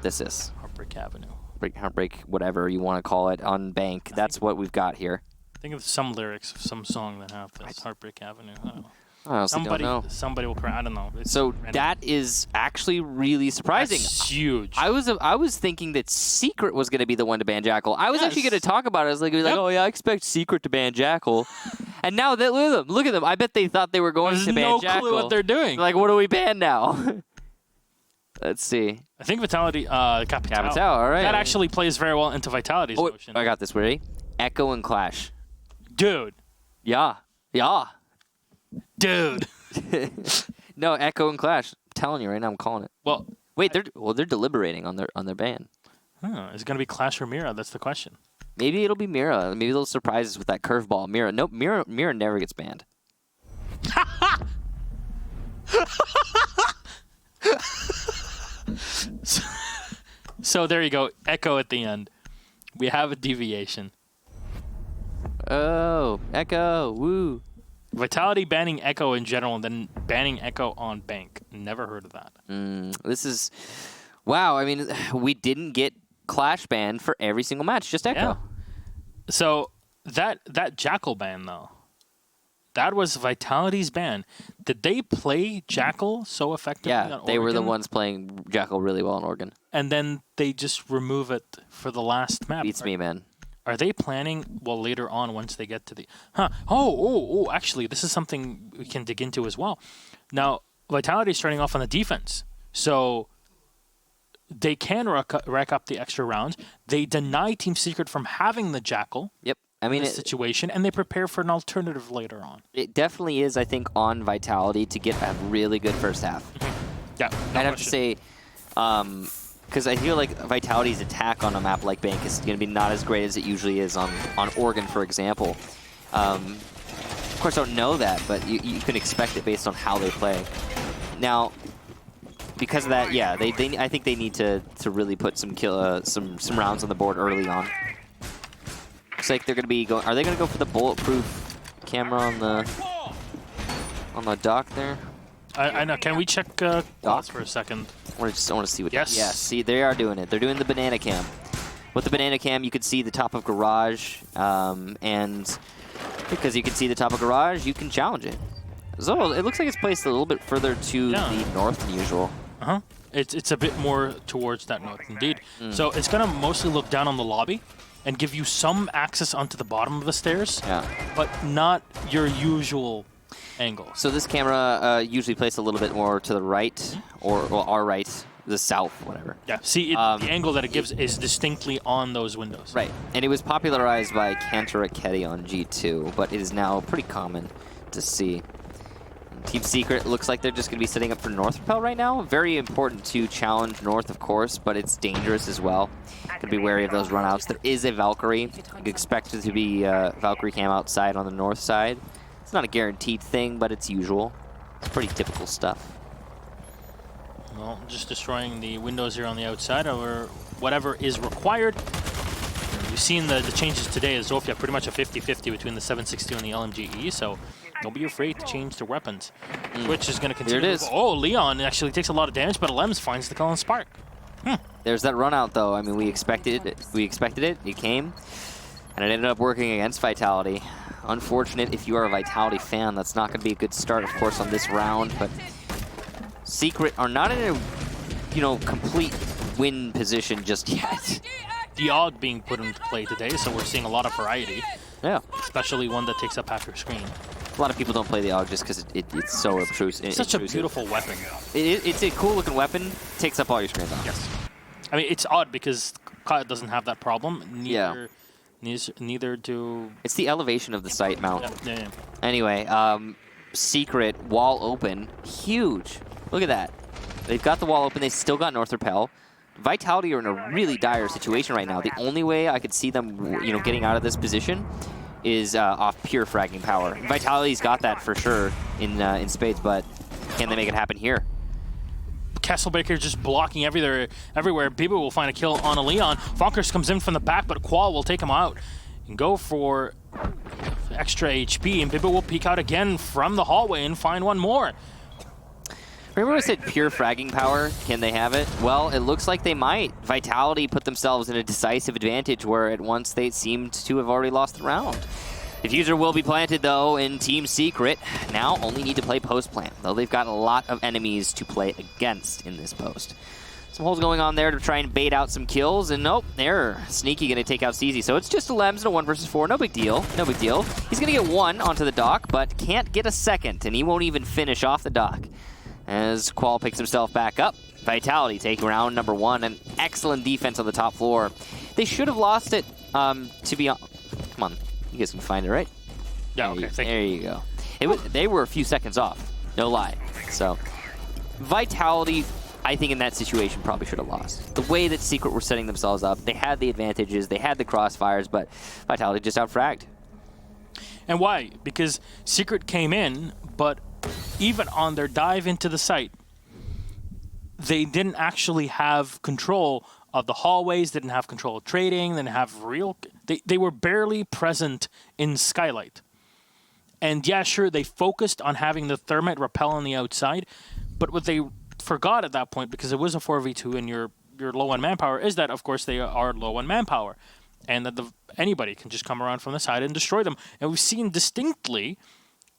this is. Heartbreak Avenue. Heartbreak, whatever you want to call it, on bank. That's what we've got here. Think of some lyrics of some song that have this. Heartbreak Avenue. I don't know. I honestly don't know. Somebody will cry. I don't know. It's So random. that is actually really surprising. That's huge. I was thinking that Secret was going to be the one to ban Jackal. I was actually going to talk about it. I was like, oh yeah, I expect Secret to ban Jackal. And now look at them. I bet they thought they were going to ban Jackal. No clue what they're doing. Like, what do we ban now? Let's see. I think Vitality, Capital. Capital, all right. That actually plays very well into Vitality's motion. I got this. Ready? Echo and Clash. Dude. Yeah. Dude. No, Echo and Clash. I'm telling you right now, I'm calling it. Well, wait, they're deliberating on their ban. Is it going to be Clash or Mira? That's the question. Maybe it'll be Mira. Maybe they'll surprise us with that curveball. Mira. Nope, Mira never gets banned. So there you go. Echo at the end. We have a deviation. Oh, Echo. Woo. Vitality banning Echo in general and then banning Echo on bank. Never heard of that. This is... Wow, I mean, we didn't get Clash banned for every single match, just Echo. Yeah. So that Jackal ban, though, that was Vitality's ban. Did they play Jackal so effectively on Oregon? Yeah, they were the ones playing Jackal really well on Oregon. And then they just remove it for the last map. Beats me, man. Are they planning, well, later on once they get to the... actually, this is something we can dig into as well. Now, Vitality is starting off on the defense. So they can rack up the extra rounds. They deny Team Secret from having the Jackal. Yep. I mean, in this situation, and they prepare for an alternative later on. It definitely is, I think, on Vitality to get a really good first half. Yeah, I'd have to say... because I feel like Vitality's attack on a map like Bank is going to be not as great as it usually is on Oregon, for example. Of course, I don't know that, but you can expect it based on how they play. Now, because of that, yeah, I think they need to really put some rounds on the board early on. Looks like they're going to be going. Are they going to go for the bulletproof camera on the dock there? I know. Can we check dots for a second? I want to see what. Yes. Yeah. See, they are doing it. They're doing the banana cam. With the banana cam, you can see the top of garage, and because you can see the top of garage, you can challenge it. So it looks like it's placed a little bit further to the north than usual. It's a bit more towards that north, indeed. So it's gonna mostly look down on the lobby and give you some access onto the bottom of the stairs. Yeah. But not your usual angle. So this camera usually placed a little bit more to the right, or well, our right, the south, whatever. Yeah. See, the angle that it gives is distinctly on those windows. Right. And it was popularized by Cantor Raketi on G2, but it is now pretty common to see. Team Secret looks like they're just going to be setting up for North Repel right now. Very important to challenge North, of course, but it's dangerous as well. Got to be wary of those runouts. There is a Valkyrie. You can expect it to be Valkyrie cam outside on the north side. It's not a guaranteed thing, but it's usual. It's pretty typical stuff. Well, just destroying the windows here on the outside, or whatever is required. We've seen the changes today as Zofia pretty much a 50-50 between the 7.62 and the LMGE, so don't be afraid to change their weapons. Twitch is going to continue. There it is. Oh, Leon actually takes a lot of damage, but Lems finds the Cullen Spark. There's that run out, though. I mean, we expected it. It came, and it ended up working against Vitality. Unfortunate if you are a Vitality fan. That's not going to be a good start, of course, on this round. But Secret are not in a, complete win position just yet. The AUG being put into play today, so we're seeing a lot of variety. Yeah. Especially one that takes up half your screen. A lot of people don't play the AUG just because it's so obtrusive. It's such a beautiful weapon. It's a cool-looking weapon. Takes up all your screen, though. Yes. I mean, it's odd because COD doesn't have that problem. Neither do... It's the elevation of the sight mount. Yeah. Anyway, Secret, wall open. Huge. Look at that. They've got the wall open. They still got North Repel. Vitality are in a really dire situation right now. The only way I could see them, getting out of this position is off pure fragging power. Vitality's got that for sure in spades, but can they make it happen here? Castlebaker just blocking everywhere. Biba will find a kill on a Leon. Fonkers comes in from the back, but Qual will take him out and go for extra HP, and Biba will peek out again from the hallway and find one more. Remember I said pure fragging power? Can they have it? Well, it looks like they might. Vitality put themselves in a decisive advantage where at once they seemed to have already lost the round. Diffuser will be planted, though, in Team Secret. Now only need to play post plant, though they've got a lot of enemies to play against in this post. Some holes going on there to try and bait out some kills, and nope, they're Sneaky going to take out CZ. So it's just a Lems and a 1 versus 4. No big deal. No big deal. He's going to get 1 onto the dock, but can't get a second, and he won't even finish off the dock. As Qual picks himself back up. Vitality taking round number 1. An excellent defense on the top floor. They should have lost it, to be honest. Come on. You guys can find it, right? Yeah, okay. There you go. They were a few seconds off. No lie. So, Vitality, I think in that situation, probably should have lost. The way that Secret were setting themselves up, they had the advantages, they had the crossfires, but Vitality just outfragged. And why? Because Secret came in, but even on their dive into the site, they didn't actually have control of the hallways, didn't have control of trading, didn't have real... They were barely present in Skylight. And yeah, sure, they focused on having the Thermite repel on the outside, but what they forgot at that point, because it was a 4v2 and you're low on manpower, is that, of course, they are low on manpower. And that anybody can just come around from the side and destroy them. And we've seen distinctly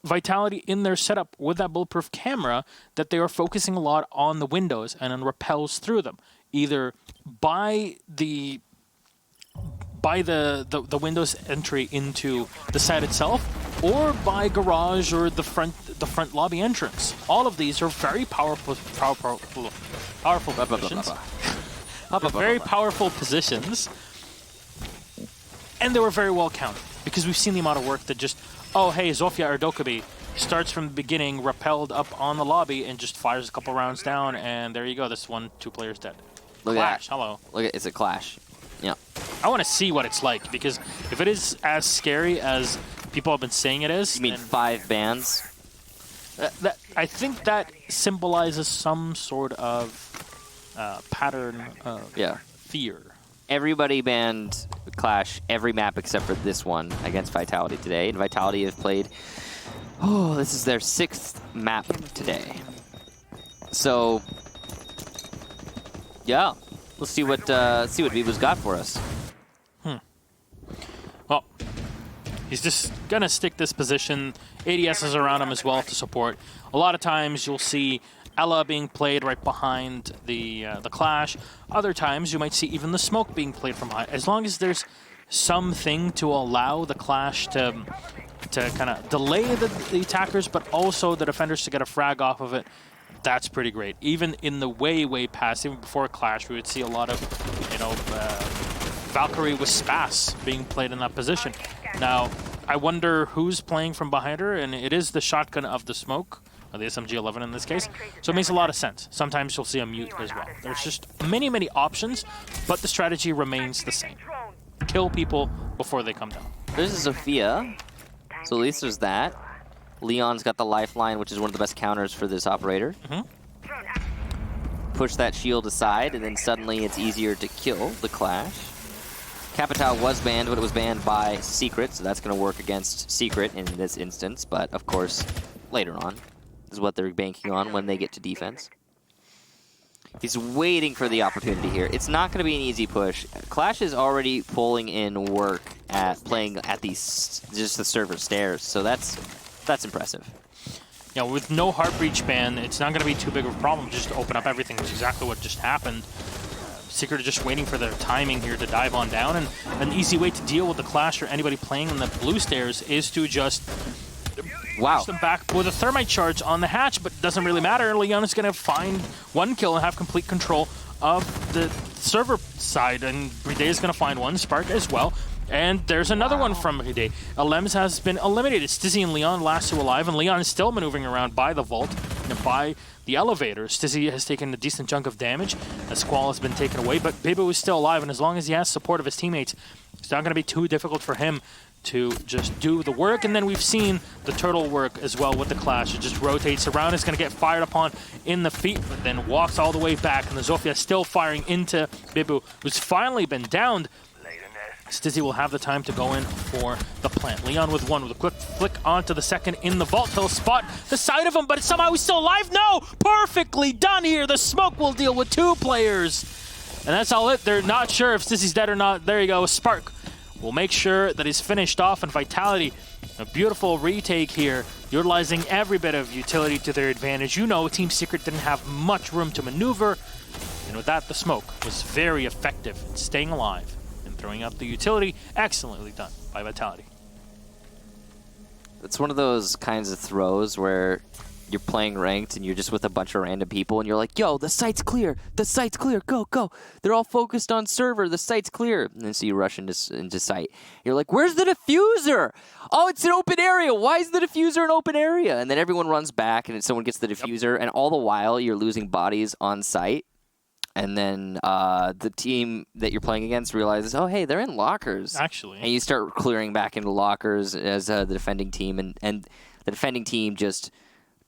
Vitality in their setup with that bulletproof camera that they are focusing a lot on the windows and on repels through them, either by the windows entry into the site itself, or by garage or the front lobby entrance. All of these are very powerful positions. Very powerful positions, and they were very well countered because we've seen the amount of work that just. Oh, hey, Zofia or Dokkaebi starts from the beginning, rappelled up on the lobby, and just fires a couple rounds down, and there you go. This 2 players dead. Look Clash, at that. hello. Look at it's a clash. Yeah. I want to see what it's like, because if it is as scary as people have been saying it is... You mean 5 bans? I think that symbolizes some sort of pattern of fear. Everybody banned Clash every map except for this one against Vitality today. And Vitality have played, this is their 6th map today. So, yeah, let's see what Vivo's got for us. Well, he's just gonna stick this position. ADS is around him as well to support. A lot of times you'll see Ela being played right behind the Clash. Other times you might see even the smoke being played from behind. As long as there's something to allow the Clash to kind of delay the attackers, but also the defenders to get a frag off of it, that's pretty great. Even in the way past, even before Clash, we would see a lot of, Valkyrie with Spas being played in that position. Now, I wonder who's playing from behind her, and it is the shotgun of the smoke. The SMG-11 in this case, so it makes a lot of sense. Sometimes you'll see a mute as well. There's just many options, but the strategy remains the same. Kill people before they come down. There's a Sophia, so at least there's that. Leon's got the lifeline, which is one of the best counters for this operator. Push that shield aside, and then suddenly it's easier to kill the Clash. Capitao was banned, but it was banned by Secret, so that's going to work against Secret in this instance, but of course, later on. Is what they're banking on when they get to defense. He's waiting for the opportunity here. It's not going to be an easy push. Clash is already pulling in work at playing at these just the server stairs, so that's impressive. Yeah, with no heart breach ban, it's not going to be too big of a problem just to open up everything, which is exactly what just happened. Secret are just waiting for their timing here to dive on down, and an easy way to deal with the Clash or anybody playing in the blue stairs is to just push them back with a thermite charge on the hatch, but it doesn't really matter. Leon is going to find 1 kill and have complete control of the server side, and Bride is going to find 1 spark as well. And there's another one from Bride. Lems has been eliminated. Stizzy and Leon last 2 alive, and Leon is still maneuvering around by the vault and by the elevator. Stizzy has taken a decent chunk of damage as Squall has been taken away, but Bibo is still alive, and as long as he has support of his teammates, it's not going to be too difficult for him to just do the work. And then we've seen the turtle work as well with the Clash. It just rotates around. It's going to get fired upon in the feet, but then walks all the way back. And the Zofia still firing into Bibu, who's finally been downed. Stizzy will have the time to go in for the plant. Leon with one, with a quick flick onto the second in the vault. He'll spot the side of him, but somehow he's still alive. No! Perfectly done here. The smoke will deal with 2 players. And that's all it. They're not sure if Stizzy's dead or not. There you go. Spark will make sure that he's finished off. And Vitality, a beautiful retake here, utilizing every bit of utility to their advantage. You know, Team Secret didn't have much room to maneuver. And with that, the smoke was very effective in staying alive. Throwing out the utility, excellently done by Vitality. It's one of those kinds of throws where you're playing ranked and you're just with a bunch of random people and you're like, yo, the site's clear, go, go. They're all focused on server, the site's clear. And then so you rush into site. You're like, where's the diffuser? Oh, it's an open area. Why is the diffuser an open area? And then everyone runs back and someone gets the diffuser, and all the while you're losing bodies on site. And then the team that you're playing against realizes, oh, hey, they're in lockers. Actually. And you start clearing back into lockers as the defending team. And the defending team just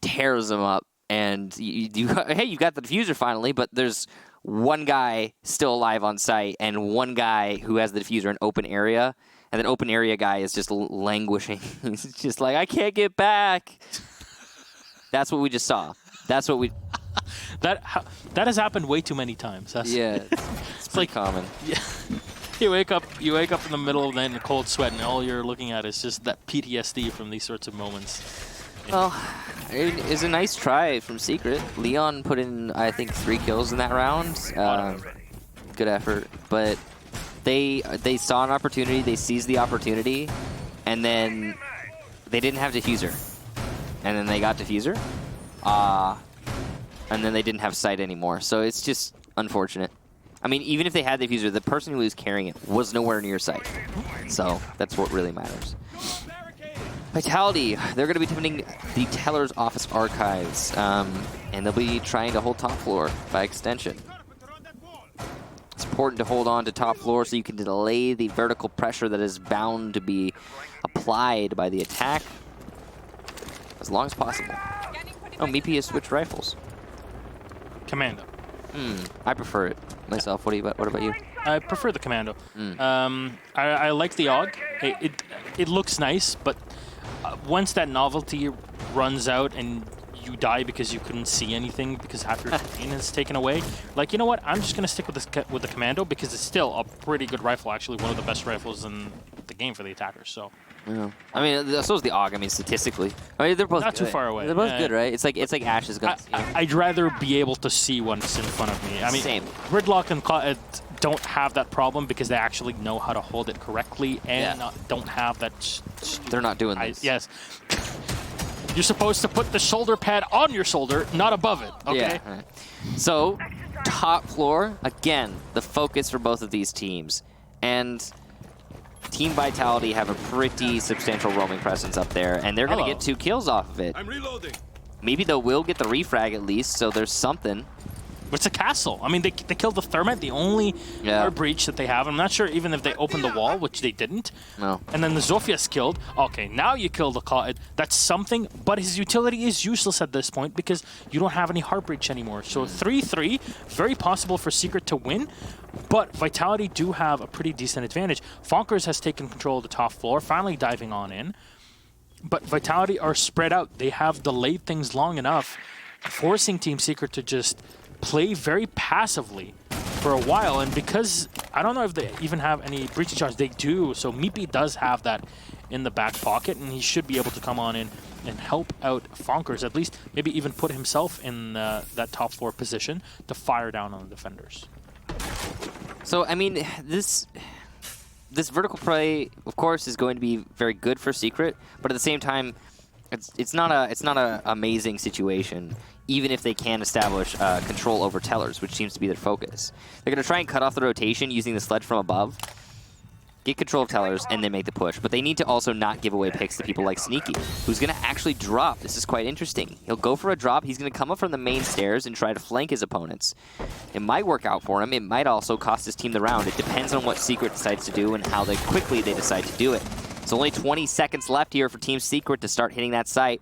tears them up. And hey, you got the diffuser finally, but there's one guy still alive on site and one guy who has the diffuser in open area. And that open area guy is just languishing. He's just like, I can't get back. That's what we just saw. That's what we... That has happened way too many times. Yeah, it's like common. Yeah, you wake up in the middle of the night in a cold sweat, and all you're looking at is just that PTSD from these sorts of moments. Well, it is a nice try from Secret. Leon put in, I think, 3 kills in that round. Good effort, but they saw an opportunity, they seized the opportunity, and then they didn't have diffuser, and then they got diffuser. And then they didn't have sight anymore. So it's just unfortunate. I mean, even if they had the diffuser, the person who was carrying it was nowhere near sight. So that's what really matters. Vitality, they're going to be defending the Teller's Office Archives. And they'll be trying to hold top floor by extension. It's important to hold on to top floor so you can delay the vertical pressure that is bound to be applied by the attack as long as possible. Oh, Map3 has switched rifles. Commando. I prefer it myself. What about you? I prefer the Commando. I like the AUG. It looks nice, but once that novelty runs out and you die because you couldn't see anything because half your screen is taken away, like, you know what? I'm just gonna stick with the Commando because it's still a pretty good rifle. Actually, one of the best rifles in the game for the attackers. So. Yeah. I mean, so is the AUG. I mean, statistically, I mean, they're both not good. Too far away. They're both good, right? It's like Ash's guns. I'd rather be able to see what's in front of me. I mean, same. Gridlock and don't have that problem because they actually know how to hold it correctly and don't have that. They're not doing this. Yes. You're supposed to put the shoulder pad on your shoulder, not above it. Okay. Yeah. Right. So, top floor again. The focus for both of these teams, and Team Vitality have a pretty substantial roaming presence up there, and they're going to get 2 kills off of it. I'm reloading. Maybe they will get the refrag at least, so there's something. It's a castle. I mean, they killed the Thermite, the only breach that they have. I'm not sure even if they opened the wall, which they didn't. No. And then the Zophia's killed. Okay, now you kill the Qaid. That's something, but his utility is useless at this point because you don't have any heart breach anymore. So 3-3, very possible for Secret to win, but Vitality do have a pretty decent advantage. Fonkers has taken control of the top floor, finally diving on in. But Vitality are spread out. They have delayed things long enough, forcing Team Secret to just play very passively for a while. And because I don't know if they even have any breaching charge, they do. So Map3 does have that in the back pocket, and he should be able to come on in and help out Fonkers, at least maybe even put himself in that top floor position to fire down on the defenders. So, I mean, this vertical play, of course, is going to be very good for Secret, but at the same time, it's not a amazing situation, even if they can establish control over Tellers, which seems to be their focus. They're going to try and cut off the rotation using the sledge from above, get control of Tellers, and then make the push. But they need to also not give away picks to people like Sneaky, who's going to actually drop. This is quite interesting. He'll go for a drop. He's going to come up from the main stairs and try to flank his opponents. It might work out for him. It might also cost his team the round. It depends on what Secret decides to do and how quickly they decide to do it. It's only 20 seconds left here for Team Secret to start hitting that site.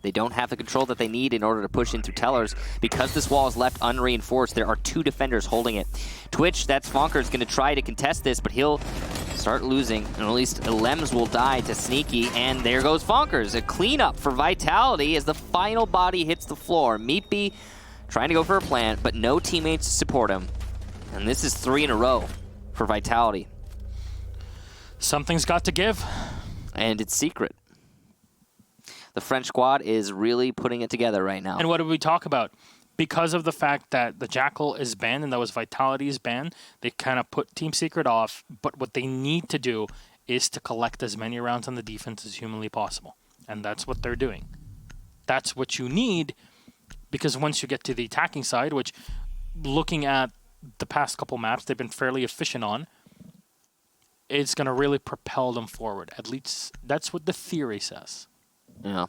They don't have the control that they need in order to push in through tellers. Because this wall is left unreinforced, there are 2 defenders holding it. Twitch, that's Fonker, is going to try to contest this, but he'll start losing, and at least Lems will die to Sneaky, and there goes Fonkers. A cleanup for Vitality as the final body hits the floor. Meatbee trying to go for a plant, but no teammates to support him. And this is 3 in a row for Vitality. Something's got to give. And it's Secret. The French squad is really putting it together right now. And what did we talk about? Because of the fact that the Jackal is banned and that was Vitality's ban, they kind of put Team Secret off. But what they need to do is to collect as many rounds on the defense as humanly possible. And that's what they're doing. That's what you need, because once you get to the attacking side, which looking at the past couple maps they've been fairly efficient on, it's going to really propel them forward. At least that's what the theory says. Yeah.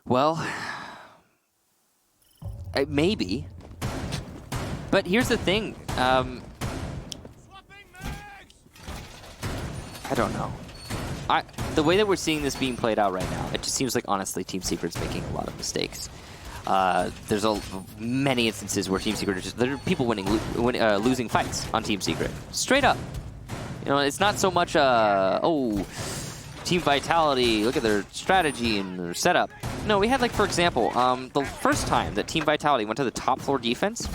Well, maybe. But here's the thing. I don't know. The way that we're seeing this being played out right now, it just seems like, honestly, Team Secret's making a lot of mistakes. There's many instances where Team Secret there are people losing fights on Team Secret. Straight up. You know, it's not so much, Team Vitality, look at their strategy and their setup. No, we had, like, for example, the first time that Team Vitality went to the top floor defense,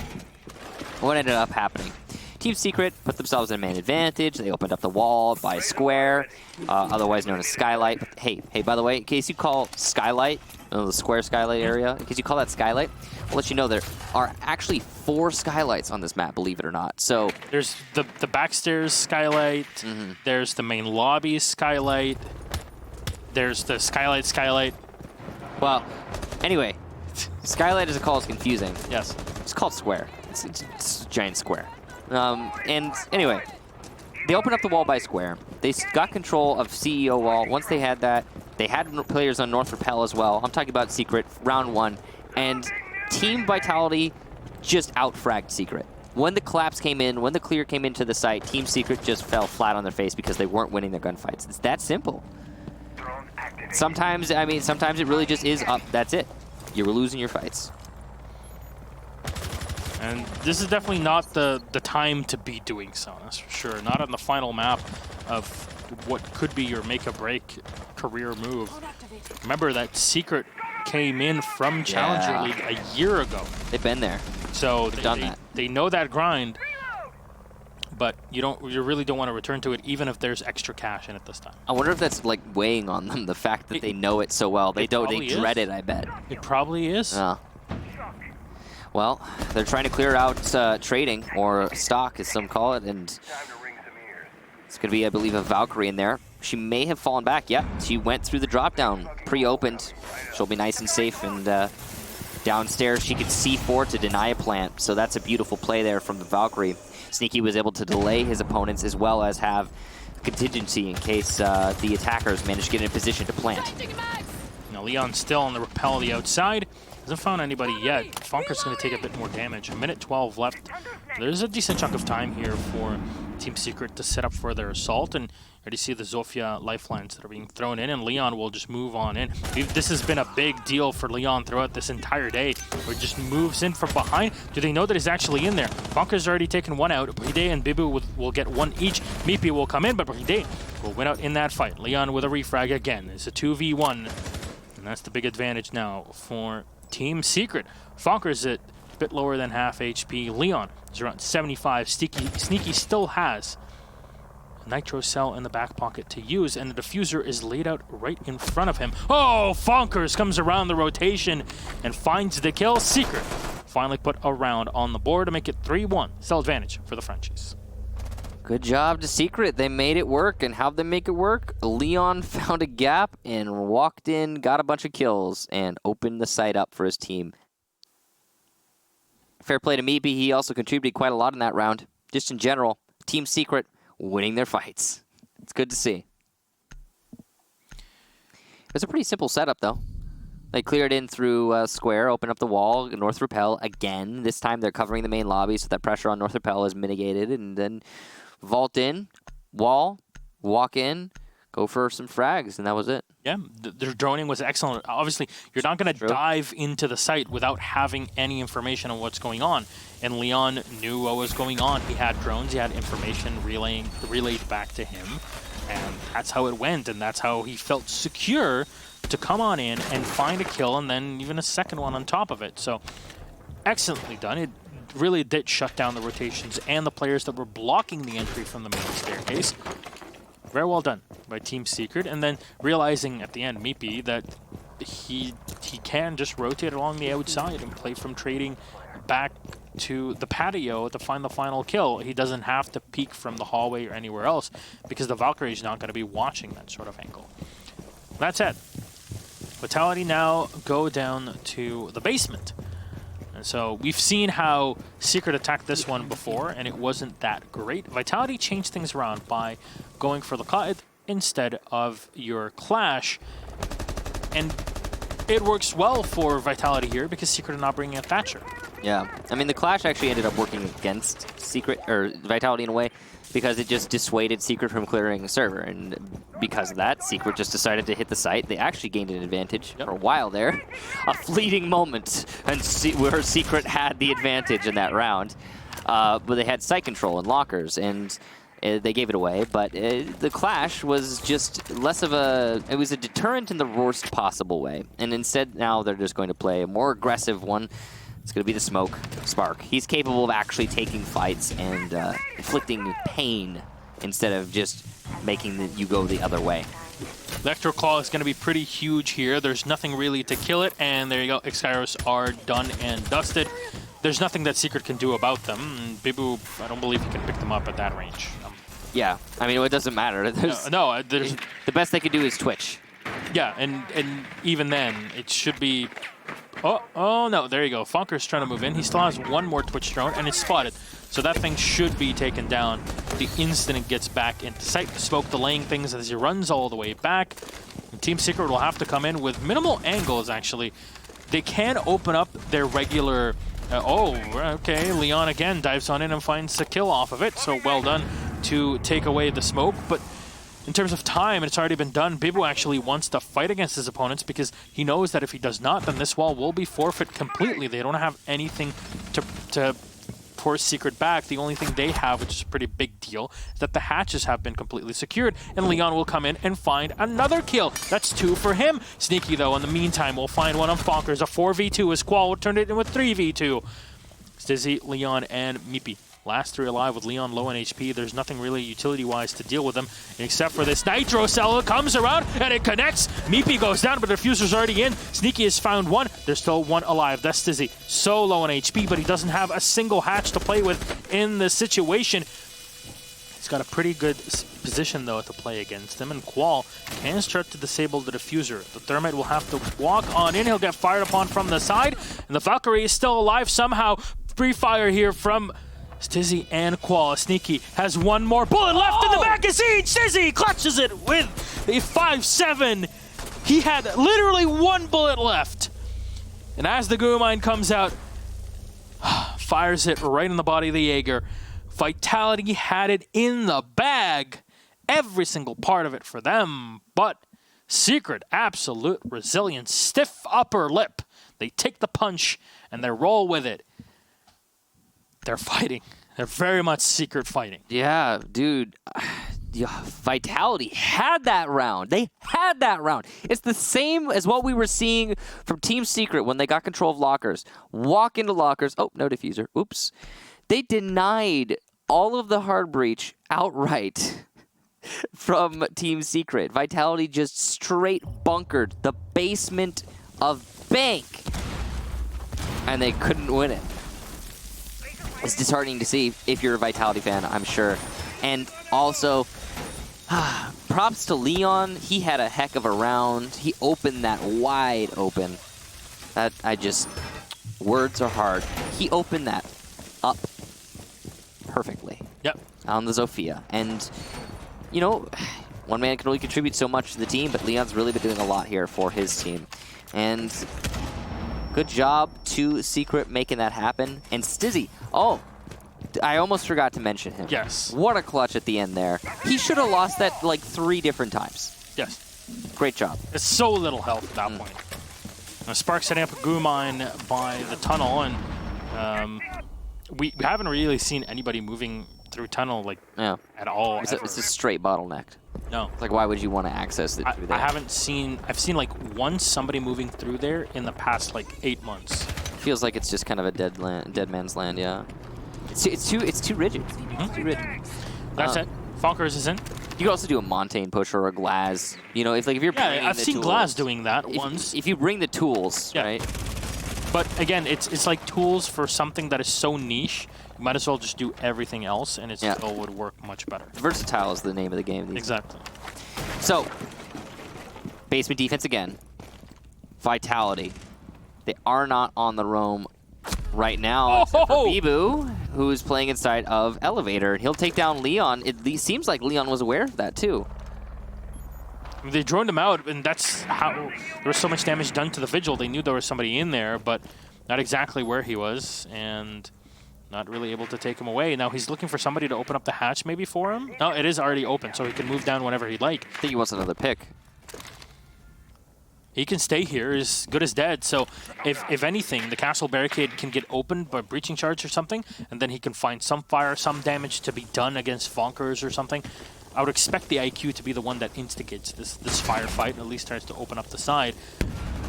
what ended up happening? Team Secret put themselves in a man advantage. They opened up the wall by square, otherwise known as Skylight. But hey, by the way, in case you call Skylight, the square Skylight area, in case you call that Skylight, I'll let you know there are actually 4 Skylights on this map, believe it or not. So there's the backstairs Skylight, there's the main lobby Skylight, there's the Skylight. Well, anyway, Skylight as a call is confusing. Yes. It's called Square. It's a giant square. And anyway, they opened up the wall by square. They got control of CEO wall. Once they had that, they had players on North Rappel as well. I'm talking about Secret, round 1. And Team Vitality just out-fragged Secret. When the collapse came in, when the clear came into the site, Team Secret just fell flat on their face because they weren't winning their gunfights. It's that simple. Sometimes it really just is up. That's it. You're losing your fights. And this is definitely not the time to be doing so, that's for sure. Not on the final map of what could be your make-or-break career move. Remember that Secret came in from Challenger League a year ago. They've been there. So they know that grind, but you really don't want to return to it even if there's extra cash in it this time. I wonder if that's like weighing on them, the fact that they know it so well. They dread it, I bet. It probably is. Well, they're trying to clear out trading, or stock as some call it, and it's going to be, I believe, a Valkyrie in there. She may have fallen back. Yep, she went through the drop down, pre-opened. She'll be nice and safe, and downstairs she could C4 to deny a plant, so that's a beautiful play there from the Valkyrie. Sneaky was able to delay his opponents as well as have contingency in case the attackers managed to get in a position to plant. Now Leon still on the rappel the outside. Hasn't found anybody yet. Funker's going to take a bit more damage. A minute 12 left. There's a decent chunk of time here for Team Secret to set up for their assault, and you already see the Zofia lifelines that are being thrown in, and Leon will just move on in. This has been a big deal for Leon throughout this entire day, where he just moves in from behind. Do they know that he's actually in there? Funker's already taken one out. Bride and Bibu will get one each. Meatbee will come in, but Bride will win out in that fight. Leon with a refrag again. It's a 2v1, and that's the big advantage now for Team Secret. Fonker's at a bit lower than half HP. Leon is around 75. Sneaky still has a nitro cell in the back pocket to use, and the diffuser is laid out right in front of him. Oh, Fonkers comes around the rotation and finds the kill. Secret finally put a round on the board to make it 3-1. Still advantage for the Frenchies. Good job to Secret. They made it work, and how'd they make it work? Leon found a gap and walked in, got a bunch of kills, and opened the site up for his team. Fair play to Meatbee. He also contributed quite a lot in that round. Just in general, Team Secret winning their fights. It's good to see. It's a pretty simple setup, though. They cleared in through Square, opened up the wall, North Rappel again. This time they're covering the main lobby, so that pressure on North Rappel is mitigated, and then vault in, wall, walk in, go for some frags, and that was it. Yeah, their droning was excellent. Obviously, you're not going to dive into the site without having any information on what's going on. And Leon knew what was going on. He had drones, he had information relayed back to him. And that's how it went, and that's how he felt secure to come on in and find a kill, and then even a second one on top of it. So, excellently done. It really did shut down the rotations and the players that were blocking the entry from the main staircase. Very well done by Team Secret, and then realizing at the end, Map3, that he can just rotate along the outside and play from trading back to the patio to find the final kill. He doesn't have to peek from the hallway or anywhere else because the Valkyrie is not going to be watching that sort of angle. That's it. Vitality now go down to the basement. And so we've seen how Secret attacked this one before, and it wasn't that great. Vitality changed things around by going for the Qa'id instead of your Clash. And it works well for Vitality here because Secret are not bringing a Thatcher. Yeah, I mean, the Clash actually ended up working against Secret, or Vitality in a way, because it just dissuaded Secret from clearing the server. And because of that, Secret just decided to hit the site. They actually gained an advantage for a while there. A fleeting moment where Secret had the advantage in that round. But they had site control and lockers, and they gave it away. But the Clash was just less of a... It was a deterrent in the worst possible way. And instead, now they're just going to play a more aggressive one. It's going to be the Smoke Spark. He's capable of actually taking fights and inflicting pain instead of just making you go the other way. Electro Claw is going to be pretty huge here. There's nothing really to kill it, and there you go. X-Gyros are done and dusted. There's nothing that Secret can do about them. Bibu, I don't believe he can pick them up at that range. Yeah, I mean, it doesn't matter. There's the best they could do is Twitch. Yeah, and even then, it should be... Oh no, there you go. Funker's trying to move in. He still has one more Twitch drone, and it's spotted. So that thing should be taken down the instant it gets back into sight. Smoke delaying things as he runs all the way back. And Team Secret will have to come in with minimal angles, actually. They can open up their regular... okay, Leon again dives on in and finds a kill off of it. So well done to take away the smoke, but... In terms of time, it's already been done. Bibu actually wants to fight against his opponents because he knows that if he does not, then this wall will be forfeit completely. They don't have anything to force Secret back. The only thing they have, which is a pretty big deal, is that the hatches have been completely secured, and Leon will come in and find another kill. That's 2 for him. Sneaky, though, in the meantime, will find one on Fonkers. A 4v2 as Qual will turn it into a 3v2. Stizzy, Leon, and Map3. Last 3 alive with Leon low on HP. There's nothing really utility-wise to deal with them, except for this Nitro Cell comes around, and it connects. Map3 goes down, but the Diffuser's already in. Sneaky has found one. There's still one alive. That's Stizzy. So low on HP, but he doesn't have a single hatch to play with in the situation. He's got a pretty good position, though, to play against him, and Qual can start to disable the Diffuser. The Thermite will have to walk on in. He'll get fired upon from the side, and the Valkyrie is still alive somehow. Free fire here from... Stizzy and Qual. Sneaky has one more bullet left in the magazine. Stizzy clutches it with a 5-7. He had literally one bullet left. And as the Goo Mine comes out, fires it right in the body of the Jaeger. Vitality had it in the bag. Every single part of it for them. But Secret, absolute resilience. Stiff upper lip. They take the punch and they roll with it. They're fighting. They're very much Secret fighting. Yeah, dude. Vitality had that round. They had that round. It's the same as what we were seeing from Team Secret when they got control of lockers. Walk into lockers. Oh, no diffuser. Oops. They denied all of the hard breach outright from Team Secret. Vitality just straight bunkered the basement of Bank. And they couldn't win it. It's disheartening to see if you're a Vitality fan, I'm sure. And also, props to Leon. He had a heck of a round. He opened that wide open. Words are hard. He opened that up perfectly. Yep. On the Zofia. And, you know, one man can only contribute so much to the team, but Leon's really been doing a lot here for his team. And... good job to Secret making that happen. And Stizzy, I almost forgot to mention him. Yes. What a clutch at the end there. He should have lost that like 3 different times. Yes. Great job. It's so little health at that point. Now, Spark setting up a goo mine by the tunnel, and we haven't really seen anybody moving through tunnel like at all. It's a straight bottleneck. No. It's like, why would you want to access it through there? I've seen like somebody moving through there in the past like 8 months. Feels like it's just kind of a dead man's land, yeah. It's too rigid. It's too rigid. That's it. Fonkers is in. You could also do a Montane push or a Glass. You know, if you're bringing I've the seen tools, Glass doing that once. If you bring the tools, right? But again, it's like tools for something that is so niche. You might as well just do everything else, and it still would work much better. Versatile is the name of the game. Exactly. So, basement defense again. Vitality. They are not on the roam right now, except for Bibu, who's playing inside of Elevator. He'll take down Leon. It seems like Leon was aware of that, too. They droned him out, and that's how there was so much damage done to the Vigil. They knew there was somebody in there, but not exactly where he was, and not really able to take him away. Now he's looking for somebody to open up the hatch maybe for him. No, it is already open, so he can move down whenever he'd like. I think he wants another pick. He can stay here, as good as dead. So if anything, the castle barricade can get opened by breaching charge or something, and then he can find some fire, some damage to be done against Fonkers or something. I would expect the IQ to be the one that instigates this firefight, at least tries to open up the side.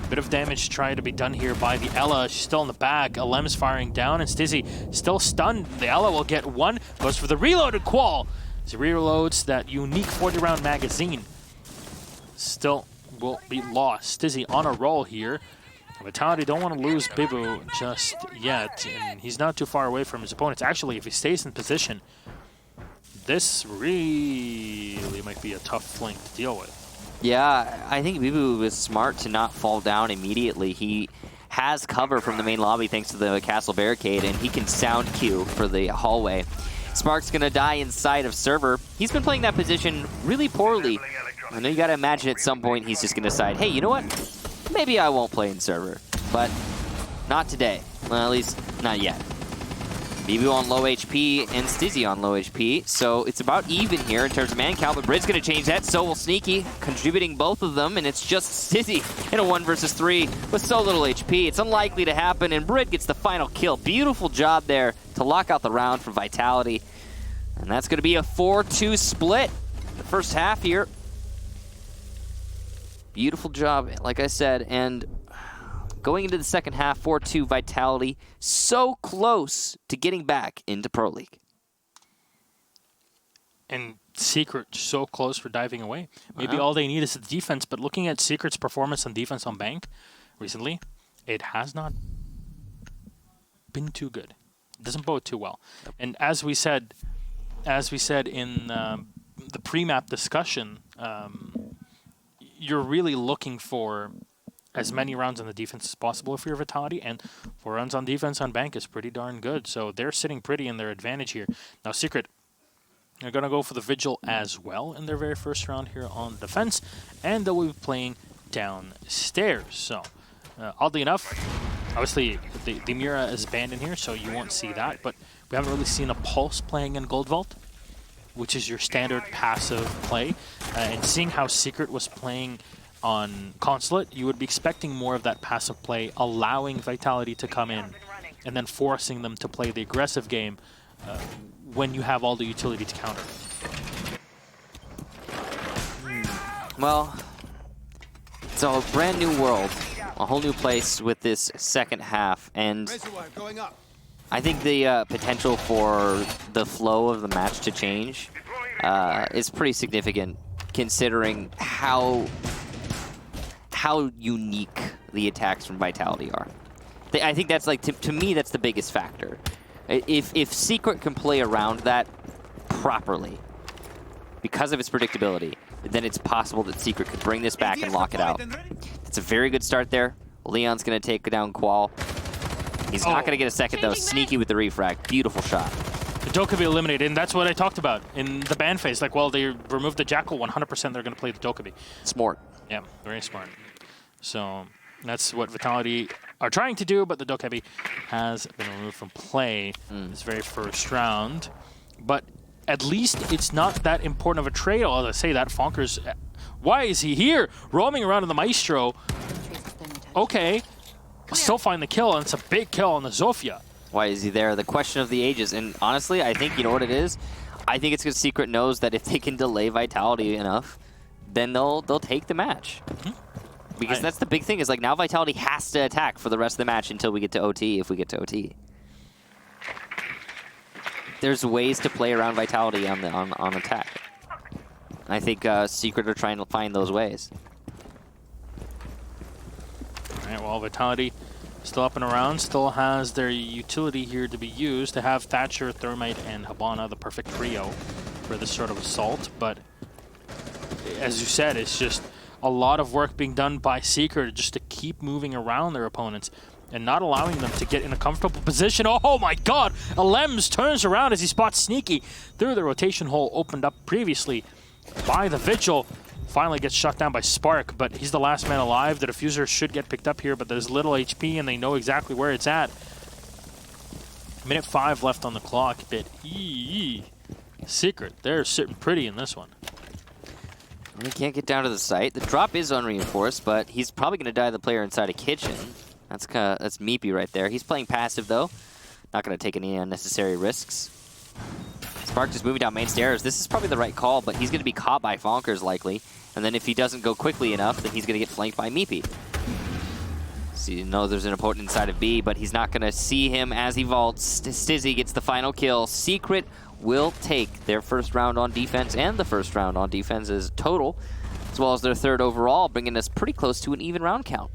Bit of damage trying to be done here by the Ella. She's still in the back. Alem's firing down, and Stizzy still stunned. The Ella will get one. Goes for the reloaded Qual. As he reloads that unique 40-round magazine. Still will be lost. Stizzy on a roll here. Vitality don't want to lose Bibu just yet, and he's not too far away from his opponents. Actually, if he stays in position, this really might be a tough flank to deal with. Yeah, I think Bibu was smart to not fall down immediately. He has cover from the main lobby thanks to the castle barricade, and he can sound cue for the hallway. Spark's going to die inside of server. He's been playing that position really poorly. I know you got to imagine at some point he's just going to decide, hey, you know what? Maybe I won't play in server, but not today. Well, at least not yet. Bibu on low HP and Stizzy on low HP, so it's about even here in terms of man count, but Brid's going to change that, so will Sneaky, contributing both of them, and it's just Stizzy in a 1 versus 3 with so little HP. It's unlikely to happen, and Brid gets the final kill. Beautiful job there to lock out the round for Vitality, and that's going to be a 4-2 split the first half here. Beautiful job, like I said, and going into the second half, 4-2 Vitality, so close to getting back into Pro League. And Secret so close for diving away. Maybe all they need is the defense, but looking at Secret's performance on defense on Bank recently, it has not been too good. It doesn't bode too well. And as we said in the pre-map discussion, you're really looking for as many rounds on the defense as possible if you're Vitality, and 4 rounds on defense on Bank is pretty darn good. So they're sitting pretty in their advantage here. Now Secret are going to go for the Vigil as well in their very first round here on defense, and they'll be playing downstairs. So oddly enough, obviously the Mira is banned in here, so you won't see that, but we haven't really seen a Pulse playing in Gold Vault, which is your standard passive play. And seeing how Secret was playing on Consulate, you would be expecting more of that passive play, allowing Vitality to come in and then forcing them to play the aggressive game when you have all the utility to counter. Well, it's a brand new world, a whole new place with this second half, and I think the potential for the flow of the match to change is pretty significant, considering how unique the attacks from Vitality are. I think that's like, to me, that's the biggest factor. If Secret can play around that properly, because of its predictability, then it's possible that Secret could bring this back and lock it out. It's a very good start there. Leon's going to take down Qual. He's not going to get a second, though. Sneaky with the refrag. Beautiful shot. The Dokkaebi eliminated, and that's what I talked about in the ban phase. Like, well, they removed the Jackal, 100% they're going to play the Dokkaebi. Smart. Yeah, very smart. So that's what Vitality are trying to do, but the Dokkaebi has been removed from play this very first round. But at least it's not that important of a trade. As I say, that Fonkers, why is he here? Roaming around in the Maestro. Okay, still find the kill, and it's a big kill on the Zofia. Why is he there? The question of the ages. And honestly, I think, you know what it is? I think it's because Secret knows that if they can delay Vitality enough, then they'll take the match. Because that's the big thing, is like now Vitality has to attack for the rest of the match until we get to OT, if we get to OT. There's ways to play around Vitality on attack. I think Secret are trying to find those ways. All right, well, Vitality still up and around, still has their utility here to be used to have Thatcher, Thermite, and Habana, the perfect trio for this sort of assault. But as you said, it's just a lot of work being done by Secret just to keep moving around their opponents and not allowing them to get in a comfortable position. Oh my god! Alems turns around as he spots Sneaky through the rotation hole opened up previously by the Vigil. Finally gets shut down by Spark, but he's the last man alive. The diffuser should get picked up here, but there's little HP and they know exactly where it's at. Minute 5 left on the clock, but Secret, they're sitting pretty in this one. He can't get down to the site. The drop is unreinforced, but he's probably going to die the player inside a kitchen. That's Meepy right there. He's playing passive, though. Not going to take any unnecessary risks. Spark just moving down main stairs. This is probably the right call, but he's going to be caught by Fonkers, likely. And then if he doesn't go quickly enough, then he's going to get flanked by Meepy. So you know there's an opponent inside of B, but he's not going to see him as he vaults. Stizzy gets the final kill. Secret will take their first round on defense and the first round on defense as total, as well as their third overall, bringing us pretty close to an even round count.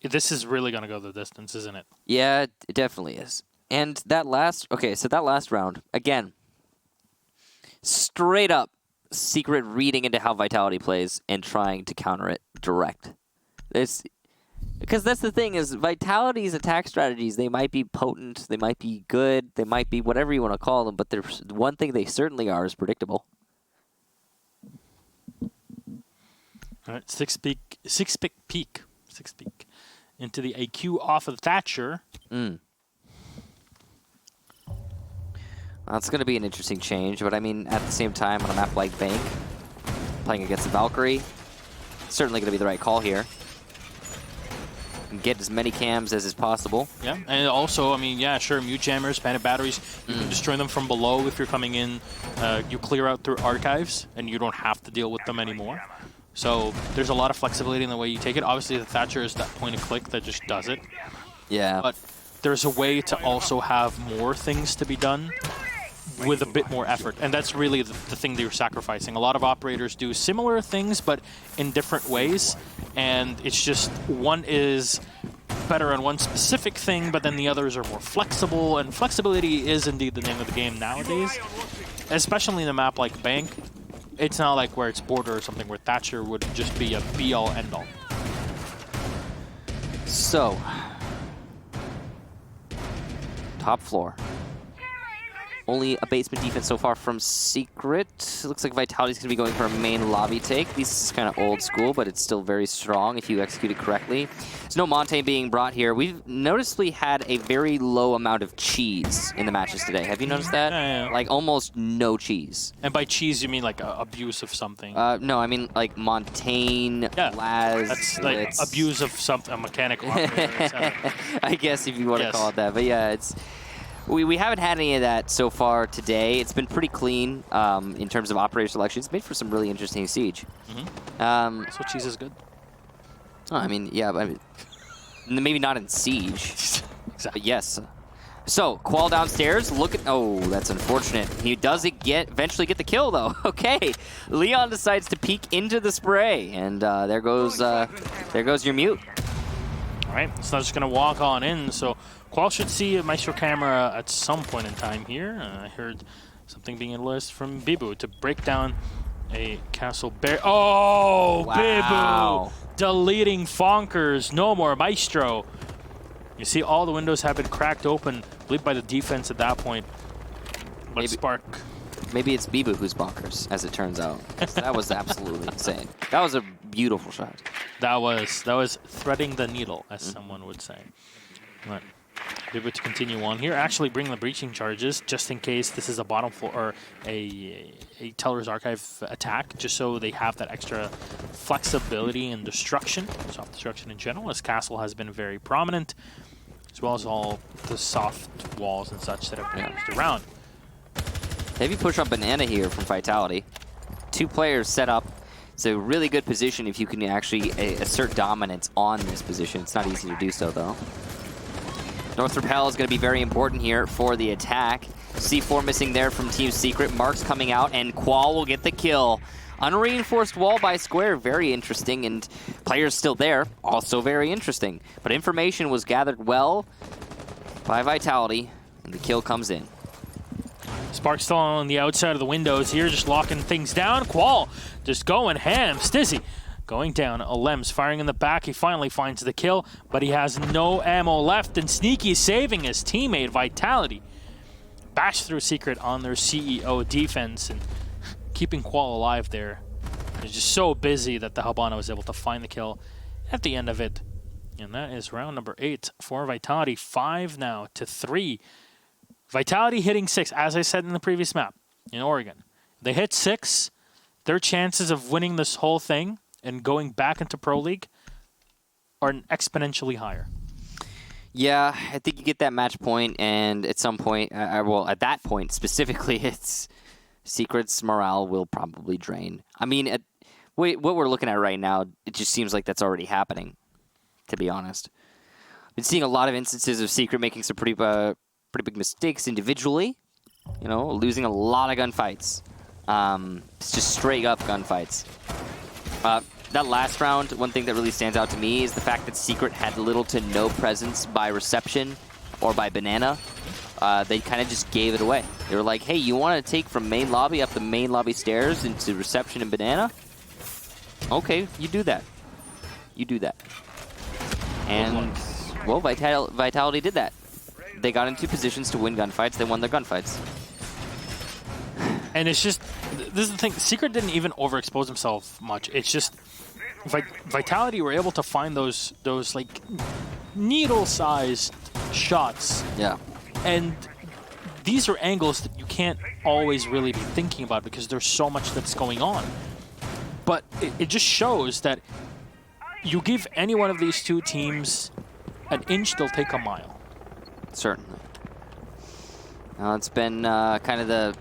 This is really going to go the distance, isn't it? Yeah, it definitely is. And that last, so that last round, again, straight up Secret reading into how Vitality plays and trying to counter it direct. Because that's the thing, is Vitality's attack strategies, they might be potent, they might be good, they might be whatever you want to call them, but there's one thing they certainly are is predictable. All right, six peak into the AQ off of Thatcher. That's going to be an interesting change, but I mean, at the same time, on a map like Bank, playing against the Valkyrie, certainly going to be the right call here. And get as many cams as is possible. Yeah, and also, I mean, yeah, sure, mute jammers, panic batteries, you can destroy them from below if you're coming in. You clear out through archives, and you don't have to deal with them anymore. So there's a lot of flexibility in the way you take it. Obviously, the Thatcher is that point and click that just does it. Yeah. But there's a way to also have more things to be done with a bit more effort, and that's really the thing that you're sacrificing. A lot of operators do similar things, but in different ways, and it's just one is better on one specific thing, but then the others are more flexible, and flexibility is indeed the name of the game nowadays, especially in a map like Bank. It's not like where it's Border or something where Thatcher would just be a be-all, end-all. So, top floor. Only a basement defense so far from Secret. It looks like Vitality's going to be going for a main lobby take. This is kind of old school, but it's still very strong if you execute it correctly. There's no Monte being brought here. We've noticeably had a very low amount of cheese in the matches today. Have you noticed that? Yeah. Like almost no cheese. And by cheese, you mean like abuse of something? No, I mean like Montaigne, Laz. That's like abuse of something, a mechanical operator. I guess if you want to call it that. But yeah, it's... We haven't had any of that so far today. It's been pretty clean in terms of operator selection. It's made for some really interesting Siege. So cheese is good. Oh, I mean, yeah, I mean, maybe not in Siege. Exactly. But yes. So, Qual downstairs. Look at... Oh, that's unfortunate. He does eventually get the kill, though. Okay. Leon decides to peek into the spray. And there goes your mute. All right. So that's just going to walk on in. So Qual should see a Maestro camera at some point in time here. I heard something being enlisted from Bibu to break down a castle bear. Oh, wow. Bibu deleting Fonkers. No more Maestro. You see all the windows have been cracked open, I believe by the defense at that point. But Maybe it's Bibu who's bonkers, as it turns out. That was absolutely insane. That was a beautiful shot. That was threading the needle, as someone would say. Right. Bibu to continue on here. Actually bring the breaching charges just in case this is a bottom floor or a Teller's Archive attack, just so they have that extra flexibility and destruction, soft destruction in general, as Castle has been very prominent, as well as all the soft walls and such that have been used around. Heavy push on Banana here from Vitality. 2 players set up. It's a really good position if you can actually assert dominance on this position. It's not easy to do so, though. North Repel is going to be very important here for the attack. C4 missing there from Team Secret. Mark's coming out, and Qual will get the kill. Unreinforced wall by Square, very interesting, and players still there, also very interesting. But information was gathered well by Vitality, and the kill comes in. Spark still on the outside of the windows here, just locking things down. Qual just going ham. Stizzy going down. Alems firing in the back. He finally finds the kill, but he has no ammo left, and Sneaky is saving his teammate. Vitality bash through Secret on their CEO defense and keeping Qual alive there. He's just so busy that the Habana was able to find the kill at the end of it. And that is round number 8 for Vitality. 5 now to 3. Vitality hitting 6, as I said in the previous map in Oregon. They hit 6, their chances of winning this whole thing and going back into Pro League are exponentially higher. Yeah, I think you get that match point, and at some point, well, at that point specifically, it's Secret's morale will probably drain. I mean, what we're looking at right now, it just seems like that's already happening, to be honest. Been seeing a lot of instances of Secret making some pretty big mistakes individually, you know, losing a lot of gunfights. It's just straight up gunfights. That last round, one thing that really stands out to me is the fact that Secret had little to no presence by reception or by Banana. They kind of just gave it away. They were like, hey, you want to take from main lobby up the main lobby stairs into reception and Banana? Okay, you do that. You do that. And, well, Vitality did that. They got into positions to win gunfights. They won their gunfights. And it's just, this is the thing, Secret didn't even overexpose himself much. It's just, Vitality were able to find those like, needle-sized shots. Yeah. And these are angles that you can't always really be thinking about because there's so much that's going on. But it just shows that you give any one of these two teams an inch, they'll take a mile. Certainly. It's been kind of the...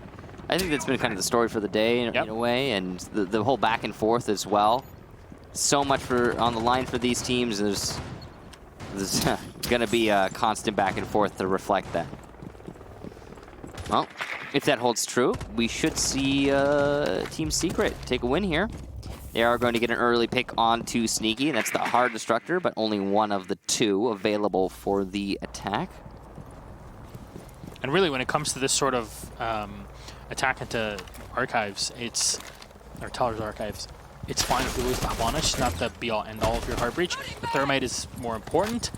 I think that's been kind of the story for the day in a way, and the whole back and forth as well. So much on the line for these teams. There's going to be a constant back and forth to reflect that. Well, if that holds true, we should see Team Secret take a win here. They are going to get an early pick onto Sneaky, and that's the hard destructor, but only one of the 2 available for the attack. And really, when it comes to this sort of attack into archives, or Teller's Archives, it's fine if you lose the Habana. It's not the be-all, end-all of your hard breach. The Thermite is more important,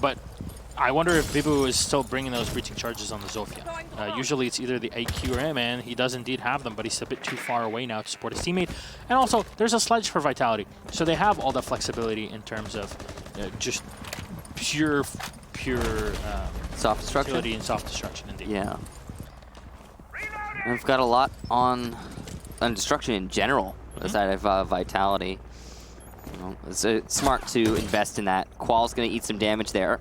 but I wonder if Bibu is still bringing those breaching charges on the Zofia. Usually it's either the AQ or him, and he does indeed have them, but he's a bit too far away now to support his teammate. And also, there's a sledge for Vitality, so they have all the flexibility in terms of just pure soft destruction and soft destruction, indeed. Yeah. And we've got a lot on destruction in general, aside of Vitality. You know, it's smart to invest in that. Qual's going to eat some damage there.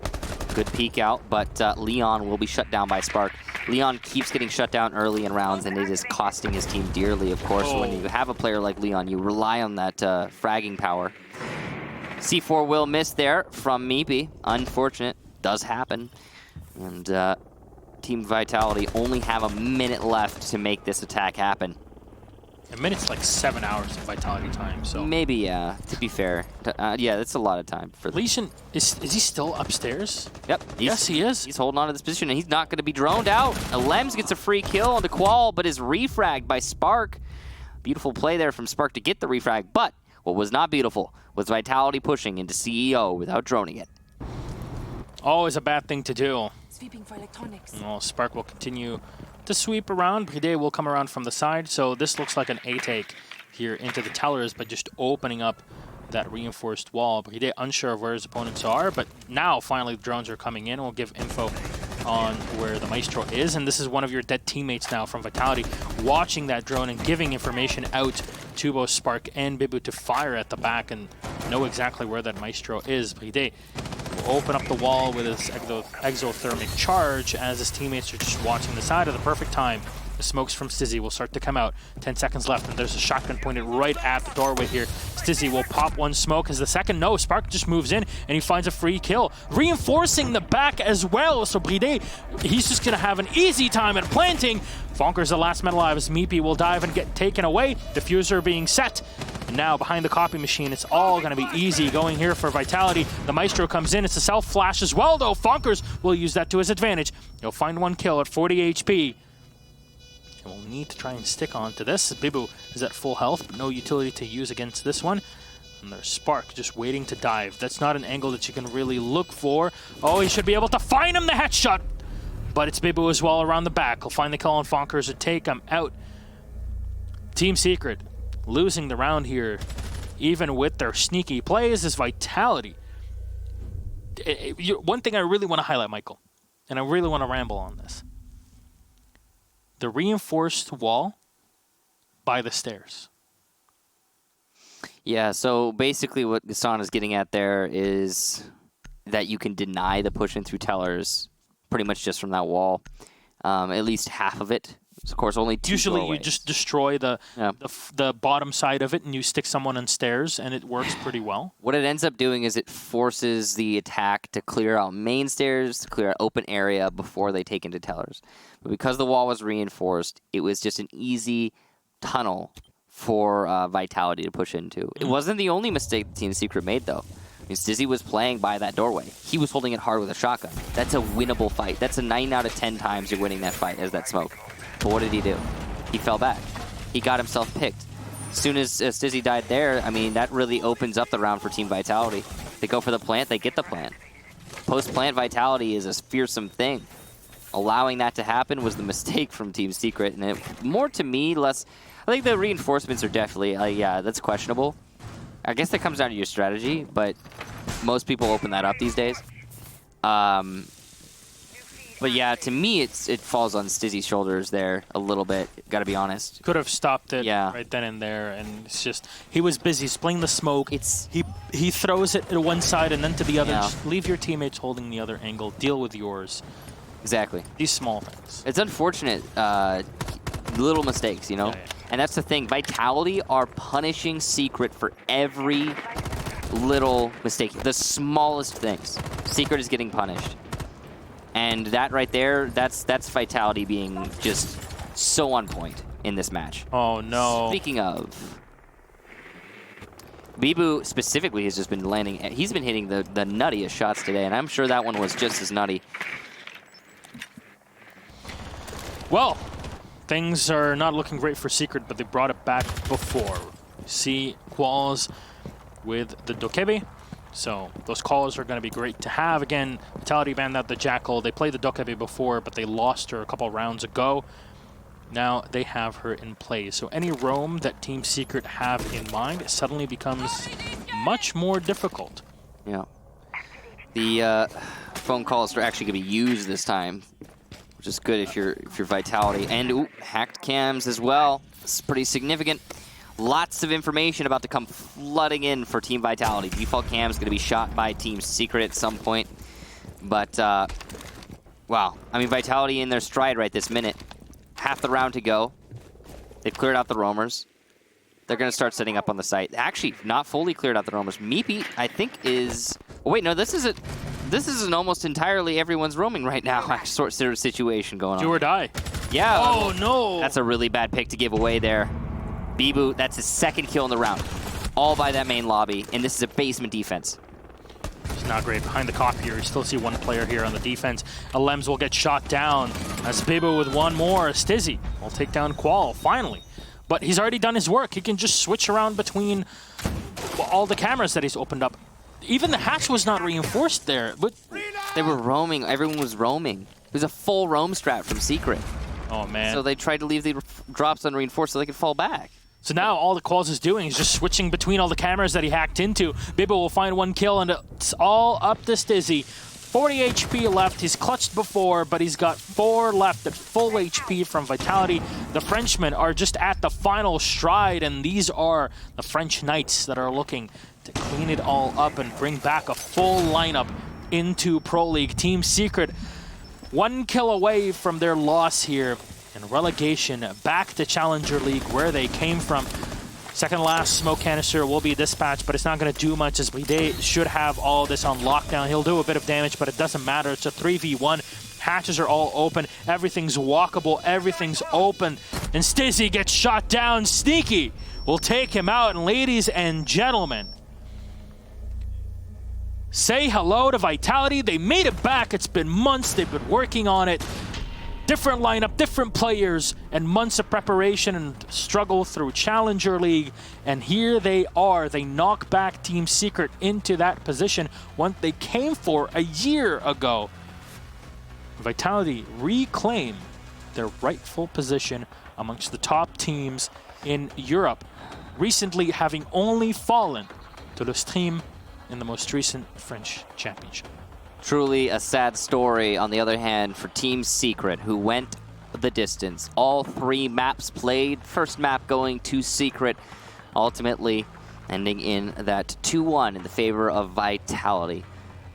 Good peek out, but Leon will be shut down by Spark. Leon keeps getting shut down early in rounds, and it is costing his team dearly, of course. When you have a player like Leon, you rely on that fragging power. C4 will miss there from Meepy. Unfortunate. Does happen. And Team Vitality only have a minute left to make this attack happen. A minute's like 7 hours of Vitality time, so... Maybe, yeah, to be fair. Yeah, that's a lot of time. For Lesion, is he still upstairs? Yep. Yes, he is. He's holding on to this position, and he's not going to be droned out. Lems gets a free kill on the Qual, but is refragged by Spark. Beautiful play there from Spark to get the refrag, but what was not beautiful was Vitality pushing into CEO without droning it. Always a bad thing to do. Sweeping for electronics. Well, Spark will continue to sweep around. Bride will come around from the side. So this looks like an A-take here into the tellers, but just opening up that reinforced wall. Bride unsure of where his opponents are, but now finally the drones are coming in. We'll give info on where the Maestro is, and this is one of your dead teammates now from Vitality, watching that drone and giving information out to both Spark and Bibu to fire at the back and know exactly where that Maestro is. Bride will open up the wall with his exothermic charge as his teammates are just watching the side at the perfect time. The smokes from Stizzy will start to come out. 10 seconds left, and there's a shotgun pointed right at the doorway here. Stizzy will pop one smoke as the second, no, Spark just moves in, and he finds a free kill. Reinforcing the back as well, so Bride, he's just gonna have an easy time at planting. Fonker's the last man alive as Meepy will dive and get taken away. Diffuser being set. And now behind the copy machine, it's all gonna be easy going here for Vitality. The Maestro comes in, it's a self-flash as well, though. Fonkers will use that to his advantage. He'll find one kill at 40 HP. We'll need to try and stick on to this. Bibu is at full health, but no utility to use against this one. And there's Spark just waiting to dive. That's not an angle that you can really look for. Oh, he should be able to find him, the headshot! But it's Bibu as well around the back. He'll find the kill on Fonkers to take him out. Team Secret losing the round here, even with their sneaky plays, is Vitality. One thing I really want to highlight, Michael, and I really want to ramble on this. The reinforced wall by the stairs. Yeah, so basically what Gaston is getting at there is that you can deny the push in through tellers pretty much just from that wall. At least half of it. Of course, only two Usually doorways. you just destroy the bottom side of it and you stick someone on stairs and it works pretty well. What it ends up doing is it forces the attack to clear out main stairs, to clear out open area before they take into tellers. But because the wall was reinforced, it was just an easy tunnel for Vitality to push into. It wasn't the only mistake Team Secret made, though. I mean, Stizzy was playing by that doorway. He was holding it hard with a shotgun. That's a winnable fight. That's a 9 out of 10 times you're winning that fight as that smoke. But what did he do? He fell back. He got himself picked. As soon as Stizzy died there, I mean, that really opens up the round for Team Vitality. They go for the plant, they get the plant. Post-plant Vitality is a fearsome thing. Allowing that to happen was the mistake from Team Secret. And it, more to me, less... I think the reinforcements are definitely, yeah, that's questionable. I guess that comes down to your strategy, but most people open that up these days. But yeah, to me, it falls on Stizzy's shoulders there a little bit, gotta be honest. Could have stopped it right then and there, and it's just, he was busy splaying the smoke. He throws it to one side and then to the other. Yeah. Just leave your teammates holding the other angle, deal with yours. Exactly. These small things. It's unfortunate, little mistakes, you know? Yeah. And that's the thing, Vitality are punishing Secret for every little mistake. The smallest things. Secret is getting punished. And that right there, that's Vitality being just so on point in this match. Oh, no. Speaking of, Bibu specifically has just been landing, he's been hitting the nuttiest shots today, and I'm sure that one was just as nutty. Well, things are not looking great for Secret, but they brought it back before. See Qualls with the Dokebe. So those calls are going to be great to have. Again, Vitality banned out the Jackal. They played the Dokebe before, but they lost her a couple rounds ago. Now they have her in play. So any roam that Team Secret have in mind suddenly becomes much more difficult. Yeah. The phone calls are actually going to be used this time, which is good if you're Vitality. And hacked cams as well. It's pretty significant. Lots of information about to come flooding in for Team Vitality. Default cam is going to be shot by Team Secret at some point. But, wow. I mean, Vitality in their stride right this minute. Half the round to go. They've cleared out the roamers. They're going to start setting up on the site. Actually, not fully cleared out the roamers. Meepy, I think, is... Oh, wait, no, this is an almost entirely everyone's roaming right now sort of situation going on. Do or die. Yeah. Oh, no. That's a really bad pick to give away there. Bibu, that's his second kill in the round. All by that main lobby, and this is a basement defense. It's not great behind the copier. You still see one player here on the defense. Alems will get shot down as Bibu with one more. Stizzy will take down Qual, finally. But he's already done his work. He can just switch around between all the cameras that he's opened up. even the hatch was not reinforced there. But They were roaming. Everyone was roaming. It was a full roam strat from Secret. oh man. So they tried to leave the drops unreinforced so they could fall back. So now all the Qualls is doing is just switching between all the cameras that he hacked into. Bibo will find 1 kill, and it's all up to Stizzy. 40 HP left. He's clutched before, but he's got 4 left at full HP from Vitality. The Frenchmen are just at the final stride, and these are the French Knights that are looking to clean it all up and bring back a full lineup into Pro League. Team Secret, 1 kill away from their loss here. And relegation back to Challenger League where they came from. Second last smoke canister will be dispatched, but it's not going to do much as they should have all this on lockdown. He'll do a bit of damage, but it doesn't matter. It's a 3v1. Hatches are all open. Everything's walkable. Everything's open. And Stizzy gets shot down. Sneaky will take him out. And ladies and gentlemen, say hello to Vitality. They made it back. It's been months. They've been working on it. Different lineup, different players, and months of preparation and struggle through Challenger League. And here they are. They knock back Team Secret into that position one they came for a year ago. Vitality reclaim their rightful position amongst the top teams in Europe, recently having only fallen to Le Stream in the most recent French championship. Truly a sad story, on the other hand, for Team Secret, who went the distance. All 3 maps played. First map going to Secret, ultimately ending in that 2-1 in the favor of Vitality.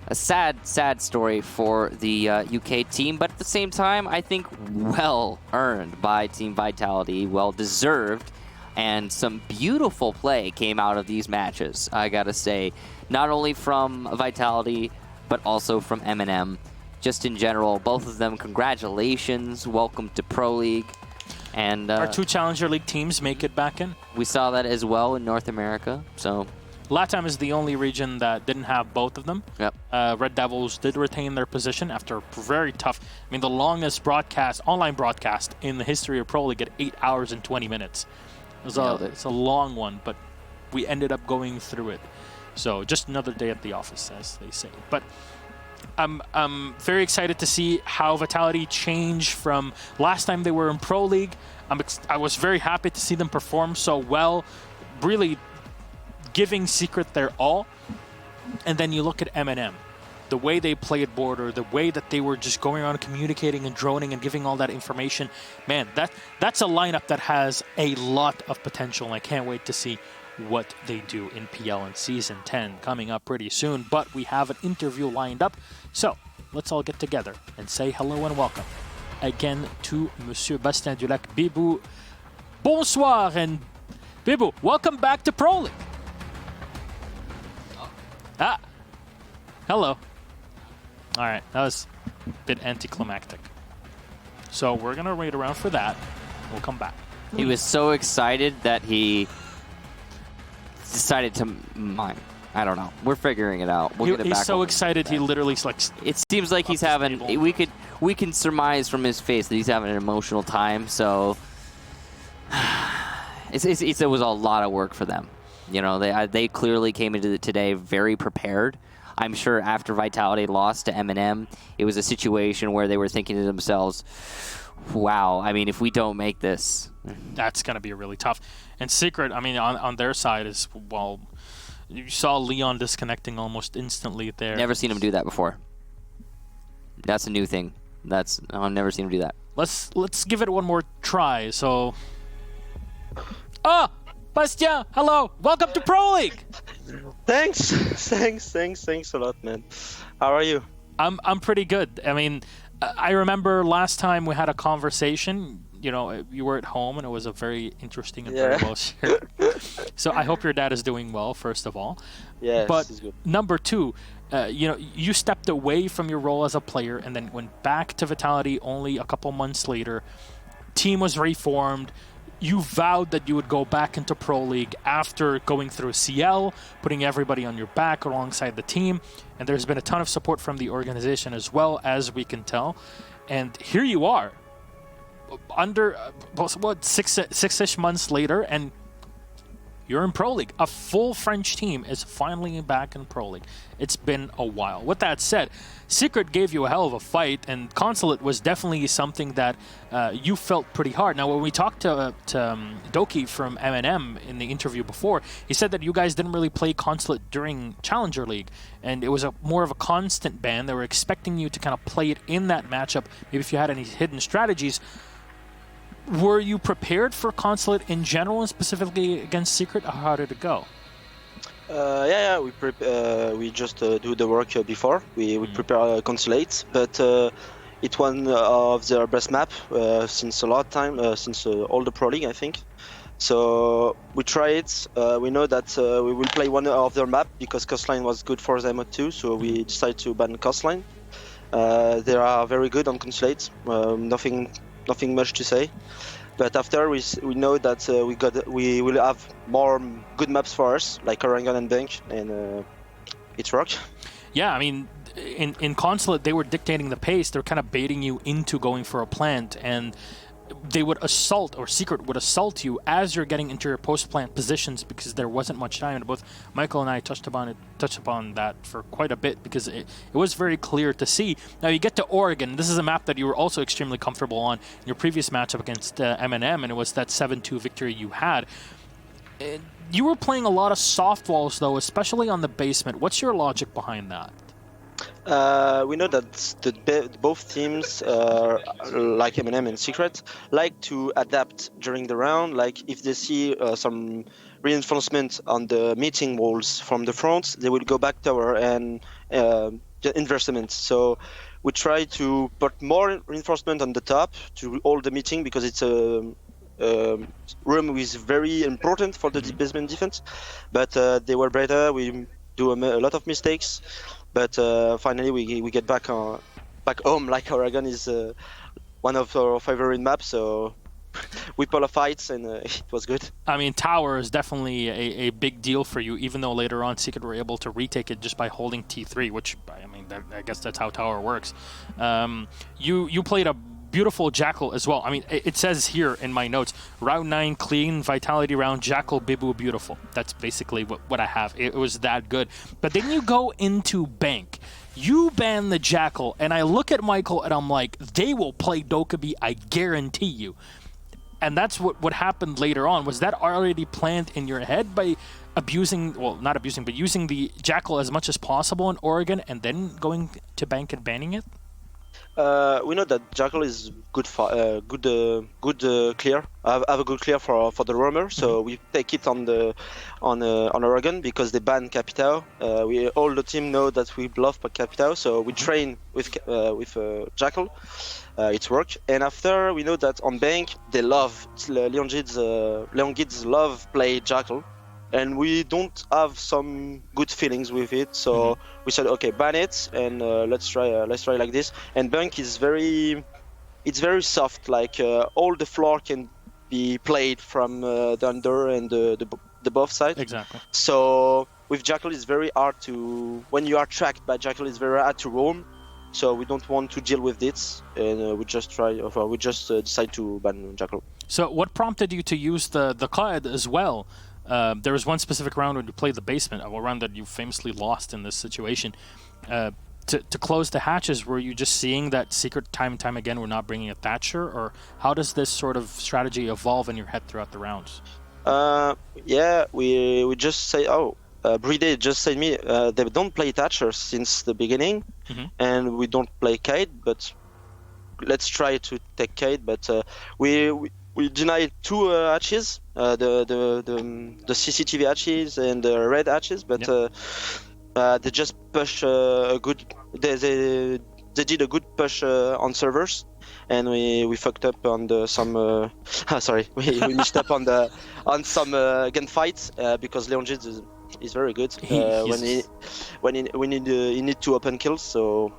A sad, sad story for the UK team, but at the same time, I think well-earned by Team Vitality, well-deserved, and some beautiful play came out of these matches, I gotta say. Not only from Vitality, but also from M&M. Just in general, both of them, congratulations, welcome to Pro League. And our 2 Challenger League teams make it back in. We saw that as well in North America, so... LATAM is the only region that didn't have both of them. Yep. Red Devils did retain their position after very tough... I mean, the longest online broadcast in the history of Pro League at 8 hours and 20 minutes. It's a long one, but we ended up going through it. So just another day at the office, as they say. But I'm very excited to see how Vitality changed from last time they were in Pro League. I was very happy to see them perform so well, really giving Secret their all. And then you look at M&M, the way they played Border, the way that they were just going around communicating and droning and giving all that information. Man, that's a lineup that has a lot of potential, and I can't wait to see what they do in PL in Season 10 coming up pretty soon. But we have an interview lined up, so let's all get together and say hello and welcome again to Monsieur Bastien Dulac. Bibou, bonsoir, and Bibou, welcome back to Pro League. Hello. All right, that was a bit anticlimactic. So we're gonna wait around for that. We'll come back. He was so excited that he decided to mine. I don't know. We're figuring it out. We'll get it back. He's so excited. He literally like. It seems like he's having. We can surmise from his face that he's having an emotional time. So it was a lot of work for them. You know, they clearly came into today very prepared. I'm sure after Vitality lost to M&M, it was a situation where they were thinking to themselves, wow, I mean, if we don't make this... That's going to be really tough. And Secret, I mean, on their side is, well, you saw Leon disconnecting almost instantly there. Never seen him do that before. That's a new thing. I've never seen him do that. Let's give it one more try, so... Bastien, hello! Welcome to Pro League! Thanks a lot, man. How are you? I'm pretty good. I mean, I remember last time we had a conversation, you know, you were at home and it was a very interesting and very well shared. So I hope your dad is doing well, first of all. Yes, but he's good. Number 2, you know, you stepped away from your role as a player and then went back to Vitality only a couple months later. Team was reformed. You vowed that you would go back into Pro League after going through CL, putting everybody on your back alongside the team. And there's been a ton of support from the organization as well, as we can tell. And here you are, under, what, six-ish months later, and you're in Pro League. A full French team is finally back in Pro League. It's been a while. With that said, Secret gave you a hell of a fight, and Consulate was definitely something that you felt pretty hard. Now, when we talked to Doki from M&M in the interview before, he said that you guys didn't really play Consulate during Challenger League, and it was more of a constant ban. They were expecting you to kind of play it in that matchup, maybe if you had any hidden strategies. Were you prepared for Consulate in general and specifically against Secret? How did it go? We just do the work before. We prepare Consulate, but it's one of their best map since a lot of time, since all the Pro League, I think. So we try it. We know that we will play one of their map because Coastline was good for them too, so we decided to ban Coastline. They are very good on Consulate. Nothing much to say. But after we know that we will have more good maps for us, like Oregon and Bank, and it's rock. Yeah, I mean, in Consulate, they were dictating the pace. They're kind of baiting you into going for a plant, and they would assault, or Secret would assault you as you're getting into your post-plant positions because there wasn't much time. And both Michael and I touched upon that for quite a bit because it was very clear to see. Now you get to Oregon. This is a map that you were also extremely comfortable on in your previous matchup against M&M, and it was that 7-2 victory you had. You were playing a lot of soft walls, though, especially on the basement. What's your logic behind that? We know that both teams, like M&M and Secret, like to adapt during the round. Like if they see some reinforcement on the meeting walls from the front, they will go back tower and investment. So we try to put more reinforcement on the top to hold the meeting because it's a room is very important for the basement defense. But they were better. We do a lot of mistakes. But finally, we get back home. Like Oregon is one of our favorite maps, so we pull a fight, and it was good. I mean, Tower is definitely a big deal for you, even though later on Secret were able to retake it just by holding T3, which I mean, I guess that's how Tower works. You played a beautiful Jackal as well. I mean, it says here in my notes, round 9 clean, vitality round, Jackal, Bibu, beautiful. That's basically what I have. It was that good. But then you go into Bank. You ban the Jackal, and I look at Michael and I'm like, they will play Dokkaebi, I guarantee you. And that's what happened later on. Was that already planned in your head by using the Jackal as much as possible in Oregon and then going to Bank and banning it? We know that Jackal is good for good clear. Have a good clear for the roamer, so we take it on Oregon because they ban Capitao. We all the team know that we love Capitao, so we train with Jackal. It's work. And after we know that on Bank they love Leon Gids love play Jackal. And we don't have some good feelings with it, so we said, okay, ban it, and let's try like this. And Bank is very soft. Like all the floor can be played from the under and the above side. Exactly. So with Jackal, it's very hard to. When you are tracked by Jackal, it's very hard to roam. So we don't want to deal with it, and we just decide to ban Jackal. So what prompted you to use the CUD as well? There was one specific round when you played the basement, a round that you famously lost in this situation. To close the hatches, were you just seeing that Secret time and time again were not bringing a Thatcher, or how does this sort of strategy evolve in your head throughout the rounds? Yeah, we just say, Bride just said me, they don't play Thatcher since the beginning, and we don't play Kate, but let's try to take Kate, but we denied 2 hatches, the CCTV hatches and the red hatches, but they just push a good. They did a good push on servers, and we fucked up on some. Sorry, we missed up on some gunfights because Leon Gids is very good when he need to open kills. So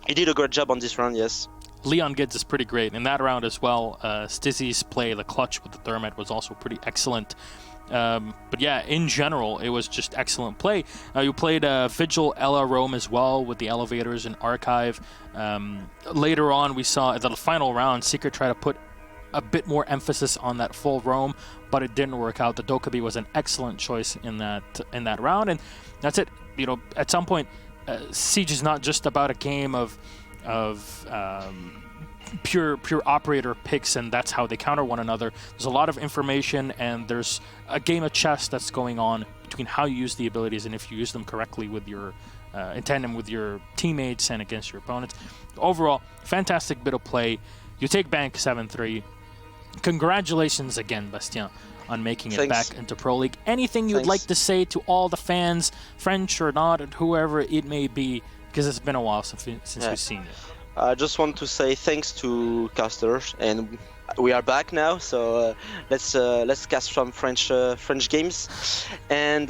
he did a great job on this round. Yes. Leon Gids is pretty great. In that round as well, Stizzy's play, the clutch with the Thermite, was also pretty excellent. But yeah, in general, it was just excellent play. You played Vigil, Ella, Rome as well with the elevators and Archive. Later on, we saw the final round, Secret try to put a bit more emphasis on that full roam, but it didn't work out. The Dokkaebi was an excellent choice in that round, and that's it. You know, at some point, Siege is not just about a game of pure operator picks, and that's how they counter one another. There's a lot of information, and there's a game of chess that's going on between how you use the abilities and if you use them correctly with your in tandem with your teammates and against your opponents. Overall, fantastic bit of play. You take Bank 7-3. Congratulations again, Bastien, on making it back into Pro League. Anything you'd like to say to all the fans, French or not, and whoever it may be, because it's been a while since we've seen you. I just want to say thanks to casters, and we are back now. So let's cast some French games, and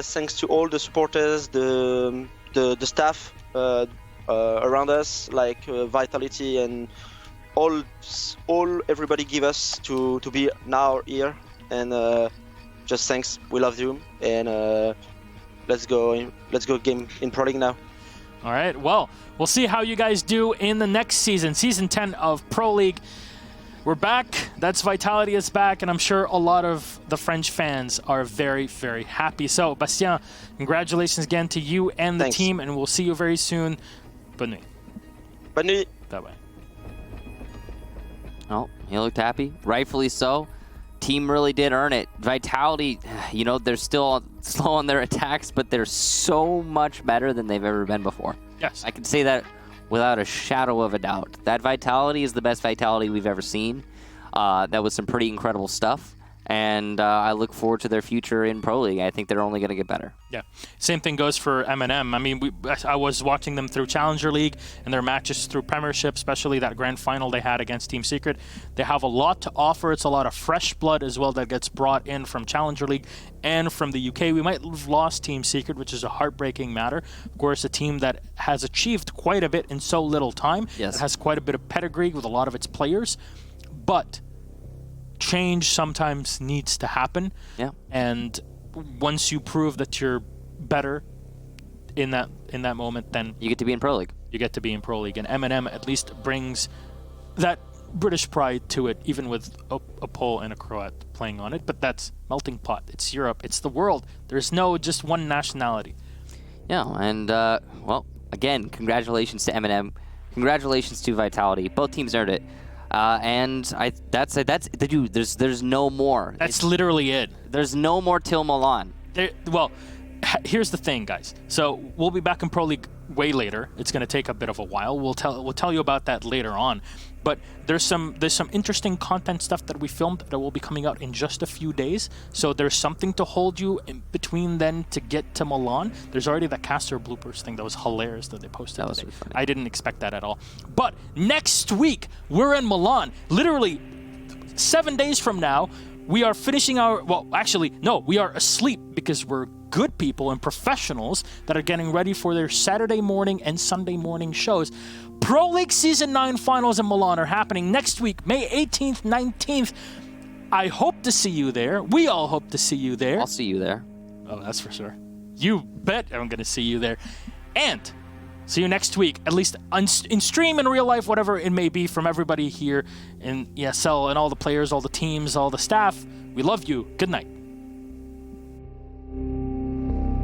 thanks to all the supporters, the staff around us, like Vitality and all everybody give us to be now here, and just thanks. We love you, and let's go game in Pro League now. All right, well, we'll see how you guys do in the next season, Season 10 of Pro League. We're back. That's Vitality is back, and I'm sure a lot of the French fans are very, very happy. So, Bastien, congratulations again to you and the team, and we'll see you very soon. Bonne nuit. Bonne nuit. Bye-bye. Oh, he looked happy. Rightfully so. Team really did earn it. Vitality, you know, they're still slow on their attacks, but they're so much better than they've ever been before. Yes. I can say that without a shadow of a doubt. That Vitality is the best Vitality we've ever seen. That was some pretty incredible stuff. And I look forward to their future in Pro League. I think they're only going to get better. Yeah. Same thing goes for M&M. I mean, I was watching them through Challenger League and their matches through Premiership, especially that grand final they had against Team Secret. They have a lot to offer. It's a lot of fresh blood as well that gets brought in from Challenger League and from the UK. We might have lost Team Secret, which is a heartbreaking matter. Of course, a team that has achieved quite a bit in so little time. Yes. It has quite a bit of pedigree with a lot of its players. But change sometimes needs to happen. Yeah. And once you prove that you're better in that moment, then you get to be in Pro League. You get to be in Pro League, and M&M at least brings that British pride to it, even with a Pole and a Croat playing on it. But that's melting pot. It's Europe. It's the world. There's no just one nationality. Yeah, and well, again, congratulations to M&M. Congratulations to Vitality. Both teams earned it. And that's dude. There's no more. That's literally it. There's no more till Milan. Well, here's the thing, guys. So we'll be back in Pro League way later. It's going to take a bit of a while. We'll tell you about that later on. But there's some interesting content stuff that we filmed that will be coming out in just a few days. So there's something to hold you in between then to get to Milan. There's already that caster bloopers thing that was hilarious that they posted That was today. really funny. I didn't expect that at all. But next week we're in Milan. Literally 7 days from now, we are finishing our... Well, actually, no, we are asleep because we're good people and professionals that are getting ready for their Saturday morning and Sunday morning shows. Pro League Season 9 finals in Milan are happening next week, May 18th, 19th. I hope to see you there. We all hope to see you there. I'll see you there. Oh, that's for sure. You bet I'm going to see you there. And see you next week, at least in stream, in real life, whatever it may be, from everybody here in ESL and all the players, all the teams, all the staff. We love you. Good night.